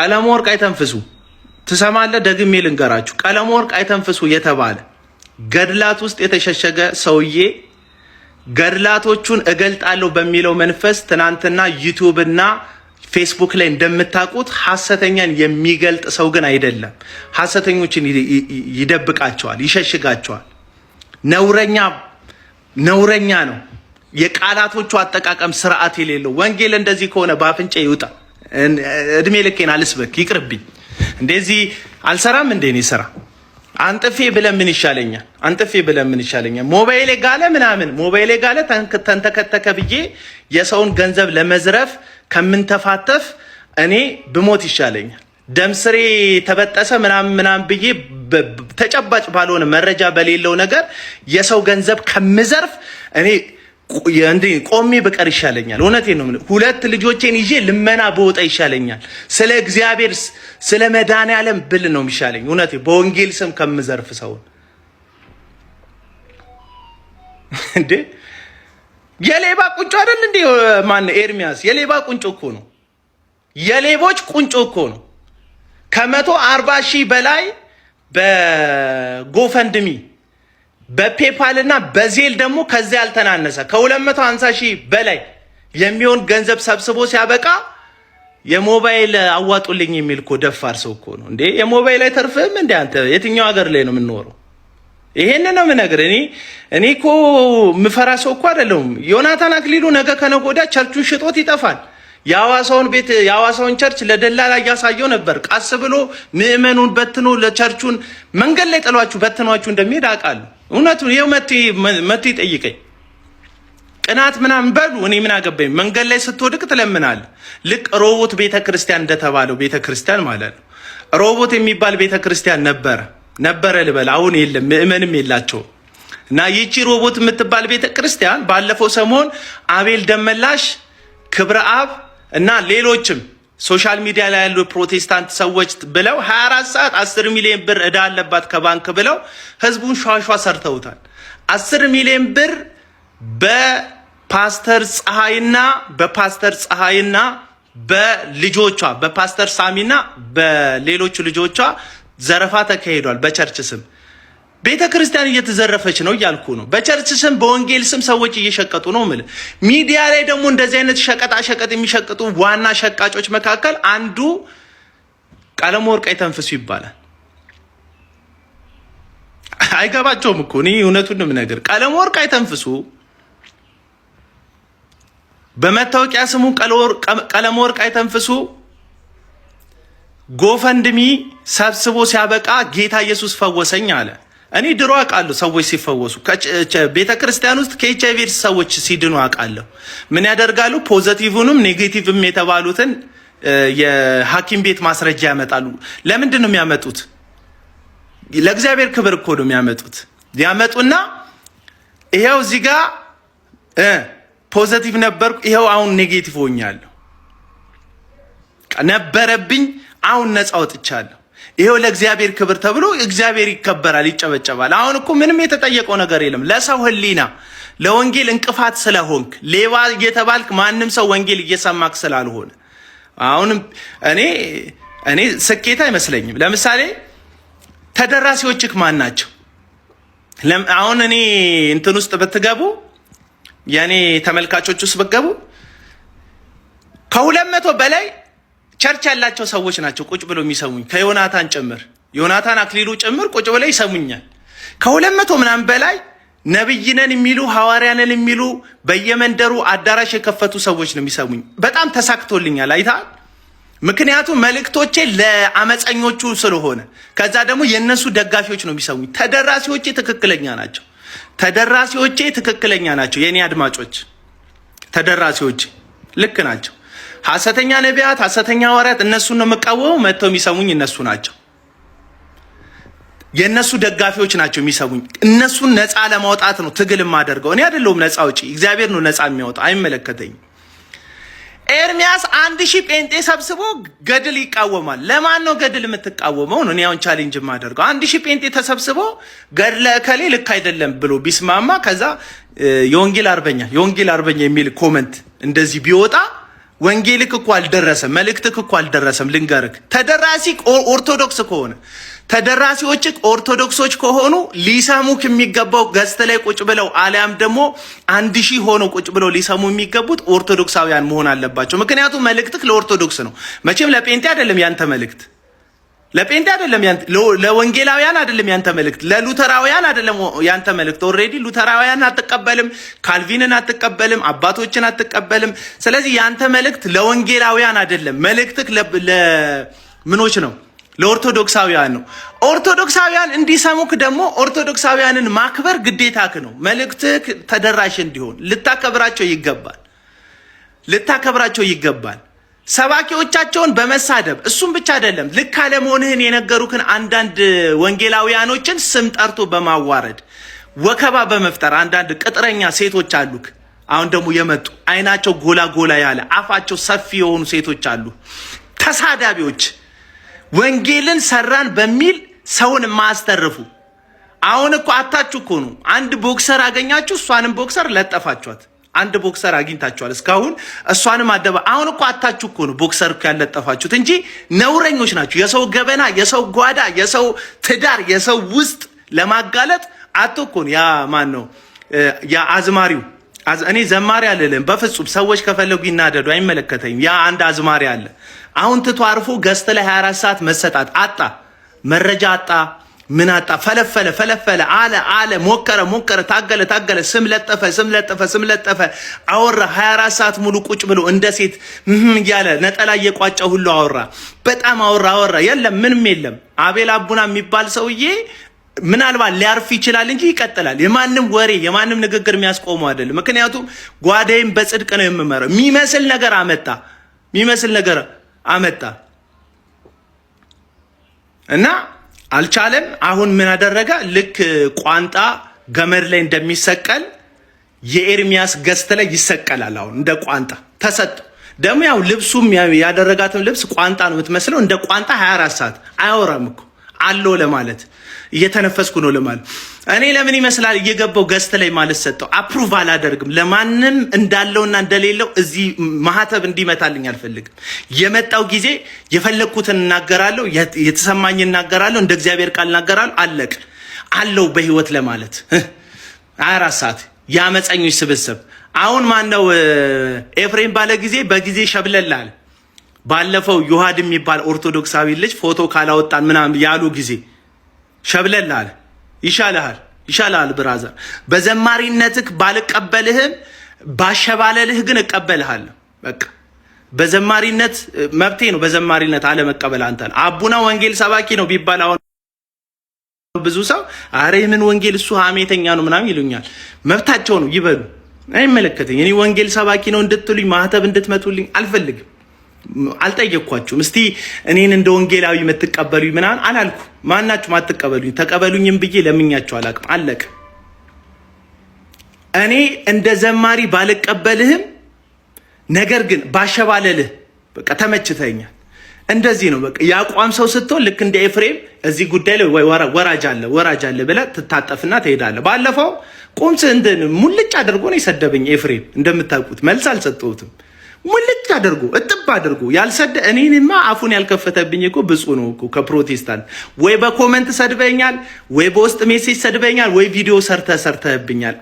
ቀለመወርቅ አይተንፍሱ ትሰማለህ? ደግሜ ልንገራችሁ፣ ቀለመወርቅ አይተንፍሱ የተባለ ገድላት ውስጥ የተሸሸገ ሰውዬ ገድላቶቹን እገልጣለሁ በሚለው መንፈስ ትናንትና ዩቲዩብ እና ፌስቡክ ላይ እንደምታውቁት ሐሰተኛን የሚገልጥ ሰው ግን አይደለም። ሐሰተኞችን ይደብቃቸዋል፣ ይሸሽጋቸዋል። ነውረኛ ነው። የቃላቶቹ አጠቃቀም ስርዓት የሌለው ወንጌል እንደዚህ ከሆነ በአፍንጫ ይውጣ። እድሜ ልኬን አልስበክ፣ ይቅርብኝ። እንደዚህ አልሰራም እንዴ እኔ ስራ አንጥፌ ብለምን ይሻለኛል። አንጥፌ ብለምን ይሻለኛል። ሞባይሌ ጋለ ምናምን ሞባይሌ ጋለ ተንተከተከ ብዬ የሰውን ገንዘብ ለመዝረፍ ከምንተፋተፍ እኔ ብሞት ይሻለኛል። ደምስሬ ተበጠሰ ምናምን ብዬ ተጨባጭ ባልሆነ መረጃ በሌለው ነገር የሰው ገንዘብ ከምዘርፍ እኔ ቆሜ በቀር ይሻለኛል። እውነቴን ነው። ሁለት ልጆቼን ይዤ ልመና በወጣ ይሻለኛል። ስለ እግዚአብሔር ስለ መድኃኒዓለም ብል ነው የሚሻለኝ። እውነቴ በወንጌል ስም ከምዘርፍ ሰውን እንዴ የሌባ ቁንጮ አይደል እንዴ? ማን ኤርሚያስ የሌባ ቁንጮ እኮ ነው። የሌቦች ቁንጮ እኮ ነው። ከ140,000 በላይ በጎፈንድሚ በፔፓል እና በዜል ደግሞ ከዚያ ያልተናነሰ ከ250,000 በላይ የሚሆን ገንዘብ ሰብስቦ ሲያበቃ የሞባይል አዋጡልኝ የሚል እኮ ደፋር ሰው እኮ ነው እንዴ! የሞባይል አይተርፍም እንዴ? አንተ የትኛው ሀገር ላይ ነው የምንኖረው? ይሄንን ነው የምነግርህ። እኔ እኮ ምፈራ ሰው እኮ አይደለሁም። ዮናታን አክሊሉ ነገ ከነገ ወዲያ ቸርቹን ሽጦት ይጠፋል። የሐዋሳውን ቸርች ለደላላ እያሳየው ነበር። ቀስ ብሎ ምዕመኑን በትኖ ለቸርቹን መንገድ ላይ ጥሏችሁ በትኗችሁ እንደሚሄድ አውቃለሁ። እውነቱን ይኸው መጥቶ ይጠይቀኝ። ቅናት ምናምን በሉ እኔ ምን አገባኝ? መንገድ ላይ ስትወድቅ ትለምናለህ። ልክ ሮቦት ቤተክርስቲያን እንደተባለው ቤተክርስቲያን ማለት ነው። ሮቦት የሚባል ቤተክርስቲያን ነበረ ልበል፣ አሁን የለም፣ ምዕመንም የላቸውም። እና ይቺ ሮቦት የምትባል ቤተክርስቲያን ባለፈው ሰሞን አቤል ደመላሽ፣ ክብረ አብ እና ሌሎችም ሶሻል ሚዲያ ላይ ያሉ ፕሮቴስታንት ሰዎች ብለው 24 ሰዓት 10 ሚሊዮን ብር እዳ አለባት ከባንክ ብለው ህዝቡን ሿሿ ሰርተውታል። 10 ሚሊዮን ብር በፓስተር ፀሐይና በልጆቿ በፓስተር ሳሚና በሌሎቹ ልጆቿ ዘረፋ ተካሂዷል። በቸርች ስም ቤተ ክርስቲያን እየተዘረፈች ነው እያልኩ ነው። በቸርች ስም በወንጌል ስም ሰዎች እየሸቀጡ ነው ማለት። ሚዲያ ላይ ደግሞ እንደዚህ አይነት ሸቀጣ የሚሸቅጡ ዋና ሸቃጮች መካከል አንዱ ቀለመወርቅ አይተንፍሱ ይባላል። አይገባቸውም እኮ እኔ እውነቱን ነው የምነግርህ። ቀለመወርቅ አይተንፍሱ በመታወቂያ ስሙ ቀለመወርቅ አይተንፍሱ ጎፈንድሚ ሰብስቦ ሲያበቃ ጌታ ኢየሱስ ፈወሰኝ አለ። እኔ ድሮ አውቃለሁ ሰዎች ሲፈወሱ ቤተ ክርስቲያን ውስጥ ከኤችአይቪ ሰዎች ሲድኑ አውቃለሁ። ምን ያደርጋሉ? ፖዚቲቭንም ኔጌቲቭም የተባሉትን የሐኪም ቤት ማስረጃ ያመጣሉ። ለምንድን ነው የሚያመጡት? ለእግዚአብሔር ክብር እኮ ነው የሚያመጡት። ያመጡና ይሄው እዚህ ጋር ፖዚቲቭ ነበርኩ፣ ይሄው አሁን ኔጌቲቭ ሆኛለሁ፣ ነበረብኝ፣ አሁን ነፃ ወጥቻለሁ። ይሄው ለእግዚአብሔር ክብር ተብሎ እግዚአብሔር ይከበራል፣ ይጨበጨባል። አሁን እኮ ምንም የተጠየቀው ነገር የለም። ለሰው ህሊና ለወንጌል እንቅፋት ስለሆንክ ሌባ እየተባልክ ማንም ሰው ወንጌል እየሰማክ ስላልሆነ አሁንም እኔ ስኬት አይመስለኝም። ለምሳሌ ተደራሲዎችክ ማን ናቸው? አሁን እኔ እንትን ውስጥ ብትገቡ የኔ ተመልካቾች ውስጥ ብትገቡ ከ200 በላይ ቸርች ያላቸው ሰዎች ናቸው ቁጭ ብለው የሚሰሙኝ፣ ከዮናታን ጭምር ዮናታን አክሊሉ ጭምር ቁጭ ብለው ይሰሙኛል። ከ200 ምናምን በላይ ነብይነን የሚሉ ሐዋርያንን የሚሉ በየመንደሩ አዳራሽ የከፈቱ ሰዎች ነው የሚሰሙኝ። በጣም ተሳክቶልኛል። አይታል። ምክንያቱም መልእክቶቼ ለአመፀኞቹ ስለሆነ፣ ከዛ ደግሞ የነሱ ደጋፊዎች ነው የሚሰሙኝ። ተደራሲዎቼ ትክክለኛ ናቸው። የኔ አድማጮች ተደራሲዎቼ ልክ ናቸው። ሐሰተኛ ነቢያት፣ ሐሰተኛ ሐዋርያት እነሱን ነው የምቃወመው። መጥተው የሚሰሙኝ እነሱ ናቸው። የነሱ ደጋፊዎች ናቸው የሚሰሙኝ። እነሱን ነፃ ለማውጣት ነው ትግል የማደርገው። እኔ አይደለሁም ነፃ አውጪ፣ እግዚአብሔር ነው ነፃ የሚያወጣ። አይመለከተኝም። ኤርሚያስ 1000 ጴንጤ ሰብስቦ ገድል ይቃወማል። ለማን ነው ገድል የምትቃወመው ነው? እኔ አሁን ቻሌንጅ የማደርገው 1000 ጴንጤ ተሰብስቦ ገድለ ከሌ ልክ አይደለም ብሎ ቢስማማ፣ ከዛ የወንጌል አርበኛ የሚል ኮመንት እንደዚህ ቢወጣ ወንጌልክ እኮ አልደረሰም፣ መልእክትክ እኮ አልደረሰም። ልንገርክ ተደራሲ ኦርቶዶክስ ከሆነ ተደራሲዎች ኦርቶዶክሶች ከሆኑ ሊሰሙክ የሚገባው ገዝተ ላይ ቁጭ ብለው አሊያም ደግሞ 1000 ሆኖ ቁጭ ብለው ሊሰሙ የሚገቡት ኦርቶዶክሳውያን መሆን አለባቸው። ምክንያቱም መልእክትክ ለኦርቶዶክስ ነው። መቼም ለጴንጤ አይደለም ያንተ መልእክት፣ ለጴንጤ አይደለም ያንተ፣ ለወንጌላውያን አይደለም ያንተ መልእክት፣ ለሉተራውያን አይደለም ያንተ መልእክት። ኦልሬዲ ሉተራውያን አትቀበልም፣ ካልቪንን አትቀበልም፣ አባቶችን አትቀበልም። ስለዚህ ያንተ መልእክት ለወንጌላውያን አይደለም። መልእክትክ ለምኖች ነው? ለኦርቶዶክሳውያን ነው። ኦርቶዶክሳውያን እንዲሰሙክ ደግሞ ኦርቶዶክሳውያንን ማክበር ግዴታክ ነው። መልእክትክ ተደራሽ እንዲሆን ልታከብራቸው ይገባል፣ ልታከብራቸው ይገባል። ሰባኪዎቻቸውን በመሳደብ እሱም ብቻ አይደለም፣ ልክ አለመሆንህን የነገሩክን አንዳንድ ወንጌላውያኖችን ስም ጠርቶ በማዋረድ ወከባ በመፍጠር አንዳንድ ቅጥረኛ ሴቶች አሉክ። አሁን ደግሞ የመጡ አይናቸው ጎላ ጎላ ያለ አፋቸው ሰፊ የሆኑ ሴቶች አሉ፣ ተሳዳቢዎች፣ ወንጌልን ሰራን በሚል ሰውን ማስተርፉ። አሁን እኮ አታችሁ እኮ ነው። አንድ ቦክሰር አገኛችሁ፣ እሷንም ቦክሰር ለጠፋችኋት። አንድ ቦክሰር አግኝታችኋል እስካሁን፣ እሷንም አደባ። አሁን እኮ አታችሁ እኮ ነው ቦክሰር እኮ ያለጠፋችሁት እንጂ ነውረኞች ናችሁ። የሰው ገበና፣ የሰው ጓዳ፣ የሰው ትዳር፣ የሰው ውስጥ ለማጋለጥ አቶ እኮ ነው። ያ ማን ነው? ያ አዝማሪው። እኔ ዘማሪ አልልም በፍጹም። ሰዎች ከፈለጉ ይናደዱ፣ አይመለከተኝም። ያ አንድ አዝማሪ አለ። አሁን ትቶ አርፎ ገዝተ ላይ 24 ሰዓት መሰጣት አጣ፣ መረጃ አጣ፣ ምን አጣ? ፈለፈለ፣ አለ፣ ሞከረ፣ ታገለ፣ ስም ለጠፈ፣ አወራ። 24 ሰዓት ሙሉ ቁጭ ብሎ እንደ ሴት እያለ ነጠላ እየቋጨ ሁሉ አወራ። በጣም አወራ። የለም ምንም የለም። አቤል አቡና የሚባል ሰውዬ ምናልባት ሊያርፍ ይችላል እንጂ ይቀጥላል። የማንም ወሬ የማንም ንግግር የሚያስቆመው አይደለም። ምክንያቱም ጓዳይም በጽድቅ ነው የምመረው። የሚመስል ነገር አመጣ እና አልቻለም። አሁን ምን አደረገ? ልክ ቋንጣ ገመድ ላይ እንደሚሰቀል የኤርሚያስ ገዝት ላይ ይሰቀላል። አሁን እንደ ቋንጣ ተሰጠ። ደግሞ ያው ልብሱም ያደረጋትም ልብስ ቋንጣ ነው የምትመስለው። እንደ ቋንጣ 24 ሰዓት አያወራም እኮ አለው ለማለት እየተነፈስኩ ነው ለማለት። እኔ ለምን ይመስላል እየገባው ገዝት ላይ ማለት ሰጠው። አፕሩቭ አላደርግም። ለማንም እንዳለውና እንደሌለው እዚህ ማህተብ እንዲመታልኝ አልፈልግም። የመጣው ጊዜ የፈለኩትን እናገራለሁ፣ የተሰማኝ እናገራለሁ፣ እንደ እግዚአብሔር ቃል እናገራለሁ። አለቅ አለው በህይወት ለማለት 24 ሰዓት ያመፀኞች ስብስብ። አሁን ማነው ኤፍሬም ባለ ጊዜ በጊዜ ሸብለላል። ባለፈው ዮሐድ የሚባል ኦርቶዶክሳዊ ልጅ ፎቶ ካላወጣን ምናምን ያሉ ጊዜ ሸብለላል። ይሻልሃል ብራዘር። በዘማሪነትህ ባልቀበልህም ባሸባለልህ ግን እቀበልሃለሁ። በቃ በዘማሪነት መብቴ ነው። በዘማሪነት አለመቀበል አንተ ነው። አቡና ወንጌል ሰባኪ ነው ቢባል አሁን ብዙ ሰው አረ ምን ወንጌል እሱ ሐሜተኛ ነው ምናምን ይሉኛል። መብታቸው ነው ይበሉ፣ አይመለከተኝ። እኔ ወንጌል ሰባኪ ነው እንድትሉኝ ማህተብ እንድትመቱልኝ አልፈልግም። አልጠየቅኳችሁም። እስቲ እኔን እንደ ወንጌላዊ የምትቀበሉኝ ምናምን አላልኩ። ማናችሁም አትቀበሉኝ። ተቀበሉኝም ብዬ ለምኛችሁ አላቅም። አለቅ። እኔ እንደ ዘማሪ ባልቀበልህም ነገር ግን ባሸባለልህ በቃ ተመችተኛል። እንደዚህ ነው በቃ ያቋም ሰው ስትሆን ልክ እንደ ኤፍሬም እዚህ ጉዳይ ላይ ወራጅ አለ ብለህ ትታጠፍና ትሄዳለህ። ባለፈው ቁምስ እንትን ሙልጭ አድርጎ ነው የሰደበኝ ኤፍሬም። እንደምታውቁት መልስ አልሰጠሁትም። ሙልጭ አድርጎ እጥብ አድርጎ ያልሰደ እኔንማ አፉን ያልከፈተብኝ እኮ ብፁ ነው እኮ ከፕሮቴስታንት። ወይ በኮመንት ሰድበኛል፣ ወይ በውስጥ ሜሴጅ ሰድበኛል፣ ወይ ቪዲዮ ሰርተህብኛል።